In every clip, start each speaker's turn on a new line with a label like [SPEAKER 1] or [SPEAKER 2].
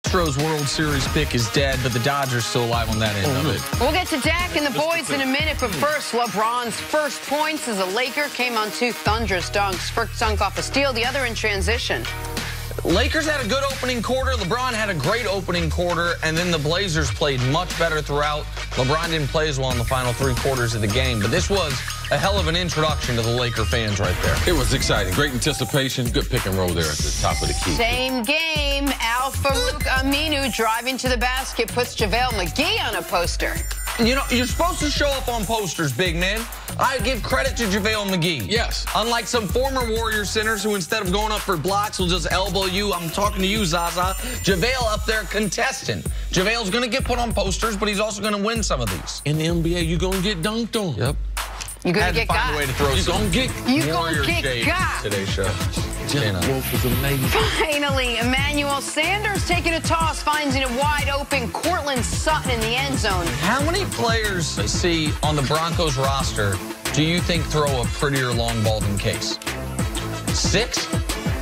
[SPEAKER 1] Astros World Series pick is dead, but the Dodgers still alive on that end of it.
[SPEAKER 2] We'll get to Dak and the boys in a minute, but first, LeBron's first points as a Laker came on 2 thunderous dunks. First dunk off a steal, the other in transition.
[SPEAKER 1] Lakers had a good opening quarter. LeBron had a great opening quarter, and then the Blazers played much better throughout. LeBron didn't play as well in the final 3 quarters of the game, but this was a hell of an introduction to the Laker fans right there.
[SPEAKER 3] It was exciting. Great anticipation. Good pick and roll there at the top of the key.
[SPEAKER 2] Same game. Al-Farouq Aminu driving to the basket puts JaVale McGee on a poster.
[SPEAKER 1] You know, you're supposed to show up on posters, big man. I give credit to JaVale McGee.
[SPEAKER 3] Yes.
[SPEAKER 1] Unlike some former Warrior centers who, instead of going up for blocks, will just elbow you. I'm talking to you, Zaza. JaVale up there contesting. JaVale's going to get put on posters, but he's also going to win some of these.
[SPEAKER 3] In the NBA, you're going to get dunked on.
[SPEAKER 1] Yep.
[SPEAKER 2] You're going to get got.
[SPEAKER 1] Find a way to throw some Warrior shade in today's show.
[SPEAKER 3] Wolf was amazing.
[SPEAKER 2] Finally, Emmanuel Sanders taking a toss, finding a wide open Cortland Sutton in the end zone.
[SPEAKER 1] How many players see on the Broncos roster do you think throw a prettier long ball than Case? 6?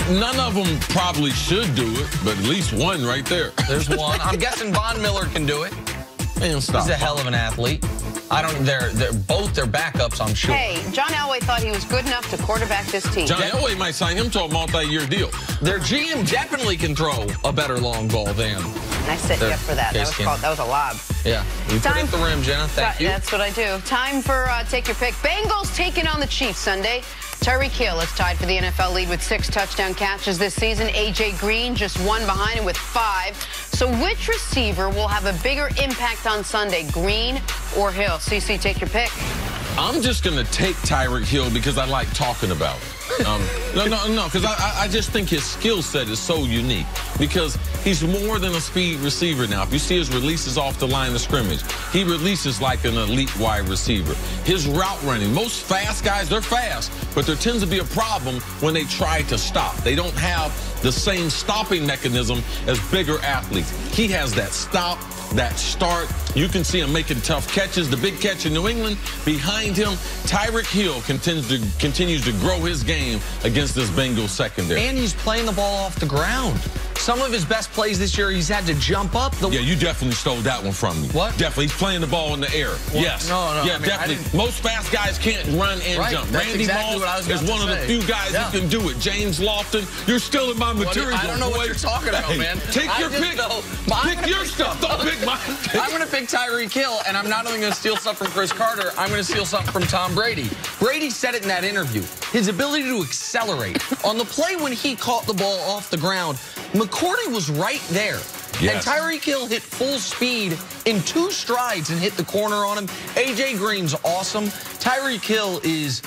[SPEAKER 3] None of them probably should do it, but at least one right there.
[SPEAKER 1] There's one. I'm guessing Von Miller can do it.
[SPEAKER 3] Man, stop.
[SPEAKER 1] He's a hell of an athlete. They're both their backups, I'm sure.
[SPEAKER 2] Hey, John Elway thought he was good enough to quarterback this team.
[SPEAKER 3] John Elway might sign him to a multi-year deal.
[SPEAKER 1] Their GM definitely can throw a better long ball than.
[SPEAKER 2] I set you up for that. That was a lob.
[SPEAKER 1] Yeah, you put it at the rim, Jenna. Thank you.
[SPEAKER 2] That's what I do. Time for Take Your Pick. Bengals taking on the Chiefs Sunday. Tyreek Hill is tied for the NFL lead with 6 touchdown catches this season. A.J. Green just 1 behind him with 5. So which receiver will have a bigger impact on Sunday, Green or Hill? CC, take your pick.
[SPEAKER 3] I'm just going to take Tyreek Hill because I like talking about it. No, because I just think his skill set is so unique because he's more than a speed receiver now. If you see his releases off the line of scrimmage, he releases like an elite wide receiver. His route running, most fast guys, they're fast, but there tends to be a problem when they try to stop. They don't have the same stopping mechanism as bigger athletes. He has that stop, that start. You can see him making tough catches. The big catch in New England. Behind him, Tyreek Hill continues to grow his game against this Bengals secondary.
[SPEAKER 1] And he's playing the ball off the ground. Some of his best plays this year, he's had to jump up.
[SPEAKER 3] Yeah, you definitely stole that one from me.
[SPEAKER 1] What?
[SPEAKER 3] Definitely. He's playing the ball in the air.
[SPEAKER 1] What?
[SPEAKER 3] Yes.
[SPEAKER 1] No.
[SPEAKER 3] Yeah, definitely. Most fast guys can't run and jump.
[SPEAKER 1] That's
[SPEAKER 3] Randy
[SPEAKER 1] exactly
[SPEAKER 3] Moss is one of the few guys who can do it. James Lofton, you're still in my material.
[SPEAKER 1] I don't know what you're talking about, man.
[SPEAKER 3] Take your pick. Pick your stuff. Don't pick mine.
[SPEAKER 1] I'm going to pick Tyreek Hill, and I'm not only going to steal something from Chris Carter, I'm going to steal something from Tom Brady. Brady said it in that interview. His ability to accelerate. On the play when he caught the ball off the ground, McCourty was right there. Yes. And Tyreek Hill hit full speed in 2 strides and hit the corner on him. A.J. Green's awesome. Tyreek Hill is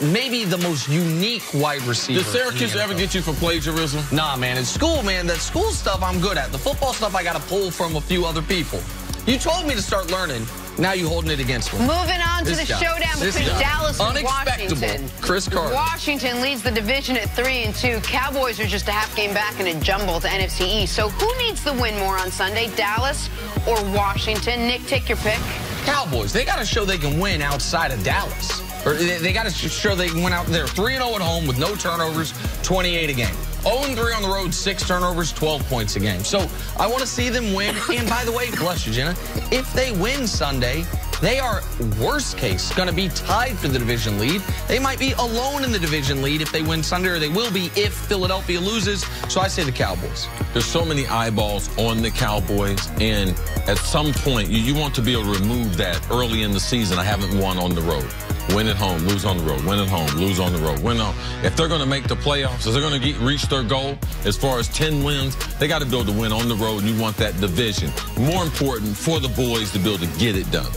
[SPEAKER 1] maybe the most unique wide receiver.
[SPEAKER 3] Did Syracuse ever get you for plagiarism?
[SPEAKER 1] Nah, man. In school, man, that school stuff I'm good at. The football stuff I got to pull from a few other people. You told me to start learning. Now you're holding it against me.
[SPEAKER 2] Moving on to the showdown between Dallas and Washington.
[SPEAKER 1] Chris Carter.
[SPEAKER 2] Washington leads the division at 3-2. Cowboys are just a half game back in a jumble to NFC East. So who needs the win more on Sunday, Dallas or Washington? Nick, take your pick.
[SPEAKER 1] Cowboys. They got to show they can win outside of Dallas. Or they got to show they can win out there. 3-0 at home with no turnovers, 28 a game. 0-3 on the road, 6 turnovers, 12 points a game. So I want to see them win. And by the way, bless you, Jenna, if they win Sunday, they are, worst case, going to be tied for the division lead. They might be alone in the division lead if they win Sunday, or they will be if Philadelphia loses. So I say the Cowboys.
[SPEAKER 3] There's so many eyeballs on the Cowboys, and at some point, you want to be able to remove that early in the season. I haven't won on the road. Win at home, lose on the road. Win at home, lose on the road. Win on. If they're going to make the playoffs, if they're going to reach their goal as far as 10 wins, they got to be able to win on the road, and you want that division. More important for the boys to be able to get it done.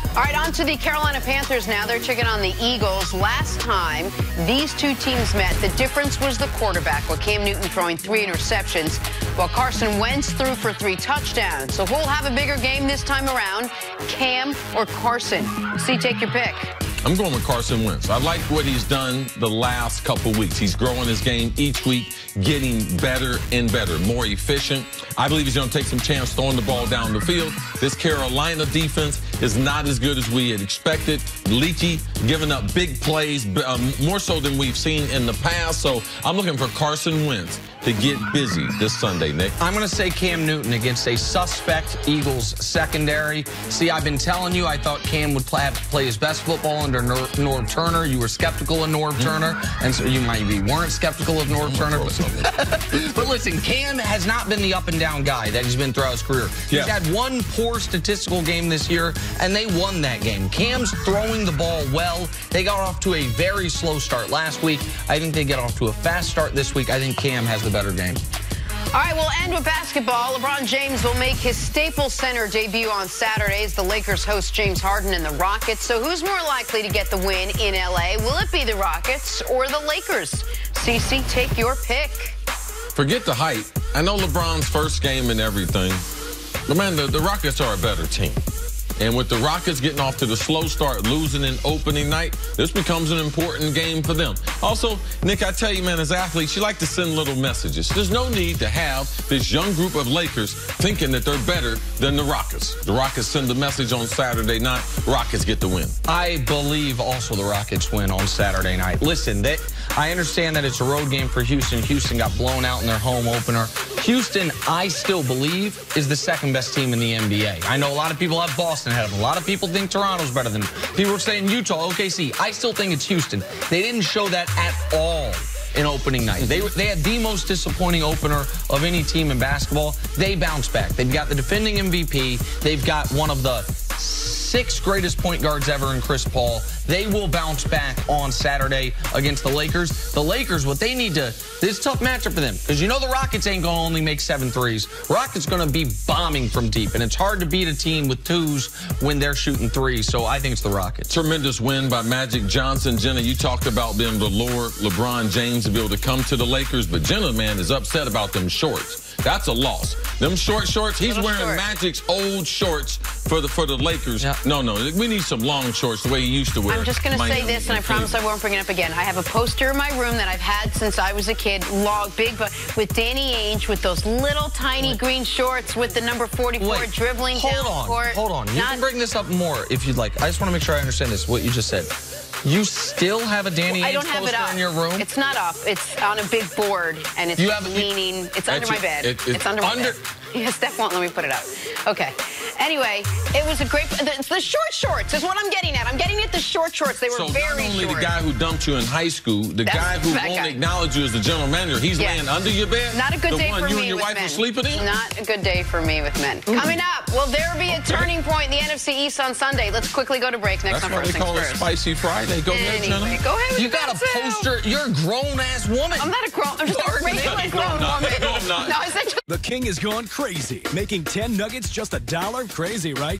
[SPEAKER 2] All right, on to the Carolina Panthers now. They're taking on the Eagles. Last time these 2 teams met, the difference was the quarterback, with Cam Newton throwing 3 interceptions, while Carson Wentz threw for 3 touchdowns. So who'll have a bigger game this time around, Cam or Carson? See, take your pick.
[SPEAKER 3] I'm going with Carson Wentz. I like what he's done the last couple weeks. He's growing his game each week, getting better and better, more efficient. I believe he's going to take some chance throwing the ball down the field. This Carolina defense is not as good as we had expected. Leaky, giving up big plays, more so than we've seen in the past. So I'm looking for Carson Wentz to get busy this Sunday, Nick?
[SPEAKER 1] I'm going to say Cam Newton against a suspect Eagles secondary. See, I've been telling you I thought Cam would play his best football under Norv Turner. You were skeptical of Norv Turner, and so you maybe weren't skeptical of Norv Turner. But listen, Cam has not been the up-and-down guy that he's been throughout his career. He's had one poor statistical game this year, and they won that game. Cam's throwing the ball well. They got off to a very slow start last week. I think they get off to a fast start this week. I think Cam has the better game.
[SPEAKER 2] All right, we'll end with basketball. LeBron James will make his Staples Center debut on Saturday as the Lakers host James Harden and the Rockets. So who's more likely to get the win in L.A.? Will it be the Rockets or the Lakers? CC, take your pick.
[SPEAKER 3] Forget the hype. I know LeBron's first game and everything. But, man, the Rockets are a better team. And with the Rockets getting off to the slow start, losing in opening night, this becomes an important game for them. Also, Nick, I tell you, man, as athletes, you like to send little messages. There's no need to have this young group of Lakers thinking that they're better than the Rockets. The Rockets send the message on Saturday night. Rockets get the win.
[SPEAKER 1] I believe also the Rockets win on Saturday night. Listen, I understand that it's a road game for Houston. Houston got blown out in their home opener. Houston, I still believe, is the second best team in the NBA. I know a lot of people have Boston ahead of them. A lot of people think Toronto's better than them. People are saying Utah, OKC. I still think it's Houston. They didn't show that at all in opening night. They had the most disappointing opener of any team in basketball. They bounced back. They've got the defending MVP. They've got one of the 6 greatest point guards ever in Chris Paul. They will bounce back on Saturday against the Lakers. The Lakers, what they need to, this is a tough matchup for them because you know the Rockets ain't going to only make 7 threes. Rockets going to be bombing from deep, and it's hard to beat a team with 2s when they're shooting 3s, so I think it's the Rockets.
[SPEAKER 3] Tremendous win by Magic Johnson. Jenna, you talked about being the lure LeBron James to be able to come to the Lakers, but Jenna, man, is upset about them shorts. That's a loss. Them short shorts, he's wearing Magic's old shorts for the Lakers.
[SPEAKER 1] Yeah.
[SPEAKER 3] No, we need some long shorts the way he used to wear.
[SPEAKER 2] I'm just going to say this, and I promise I won't bring it up again. I have a poster in my room that I've had since I was a kid, big, but with Danny Ainge with those little tiny green shorts with the number 44 dribbling down court.
[SPEAKER 1] Hold on. You can bring this up more if you'd like. I just want to make sure I understand this, what you just said. You still have a Danny Ainge poster in your room?
[SPEAKER 2] It's not up. It's on a big board, and it's leaning. It's under my bed. It's under my bed. Yeah, Steph won't let me put it up. Okay. Anyway, it was a great... The short shorts is what I'm getting at. I'm getting at the short shorts. They were very short.
[SPEAKER 3] So not only the guy who dumped you in high school, the guy who won't acknowledge you as the general manager, he's laying under your bed?
[SPEAKER 2] Not a good day for me with men.
[SPEAKER 3] The one you and your wife are sleeping in?
[SPEAKER 2] Not a good day for me with men. Coming up, will there be a turning point in the NFC East on Sunday? Let's quickly go to break. Next on First Things First.
[SPEAKER 3] That's why they call it Spicy Friday. Go ahead, Jenna.
[SPEAKER 2] Go ahead with
[SPEAKER 1] You got a poster. You're a grown-ass woman.
[SPEAKER 2] I'm not a grown... I'm just a regular grown woman.
[SPEAKER 3] No, I'm not.
[SPEAKER 2] No, I said...
[SPEAKER 4] The King has gone crazy, making 10 nuggets just $1. Crazy, right?